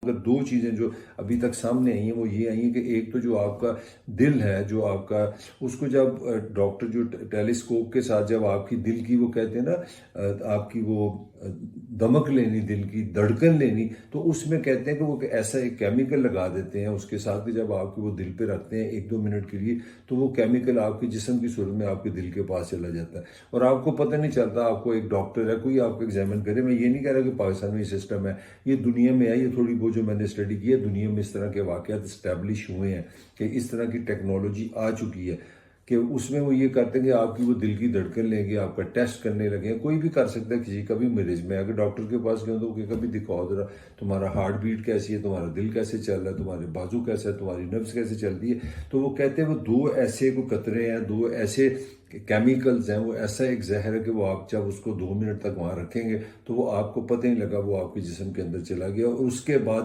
اگر دو چیزیں جو ابھی تک سامنے آئی ہیں وہ یہ آئی ہیں کہ ایک تو جو آپ کا دل ہے، جو آپ کا، اس کو جب ڈاکٹر جو ٹیلیسکوپ کے ساتھ جب آپ کی دل کی، وہ کہتے ہیں نا آپ کی وہ دمک لینی، دل کی دھڑکن لینی، تو اس میں کہتے ہیں کہ وہ ایسا ایک کیمیکل لگا دیتے ہیں اس کے ساتھ کہ جب آپ کی وہ دل پہ رکھتے ہیں 1-2 منٹ کے لیے، تو وہ کیمیکل آپ کے جسم کی صورت میں آپ کے دل کے پاس چلا جاتا ہے اور آپ کو پتہ نہیں چلتا. آپ کو ایک ڈاکٹر ہے، کوئی آپ کو ایگزامن کرے، میں یہ نہیں کہہ رہا کہ پاکستان میں یہ سسٹم ہے، یہ دنیا میں ہے، یہ تھوڑی بہت جو میں نے اسٹڈی کی ہے، دنیا میں اس طرح کے واقعات اسٹیبلش ہوئے ہیں کہ اس طرح کی ٹیکنالوجی آ چکی ہے کہ اس میں وہ یہ کرتے ہیں کہ آپ کی وہ دل کی دھڑکن لیں گے، آپ کا ٹیسٹ کرنے لگے. کوئی بھی کر سکتا ہے کسی کا بھی مریض. میں اگر ڈاکٹر کے پاس گیا تو کہ کبھی دکھاؤ ذرا تمہارا ہارٹ بیٹ کیسی ہے، تمہارا دل کیسے چل رہا ہے، تمہارے بازو کیسا ہے، تمہاری نبض کیسے چلتی ہے. تو وہ کہتے ہیں وہ دو ایسے کو قطرے ہیں، دو ایسے کیمیکلز ہیں، وہ ایسا ایک زہر ہے کہ وہ آپ جب اس کو 2 منٹ تک وہاں رکھیں گے تو وہ آپ کو پتہ نہیں لگا وہ آپ کے جسم کے اندر چلا گیا اور اس کے بعد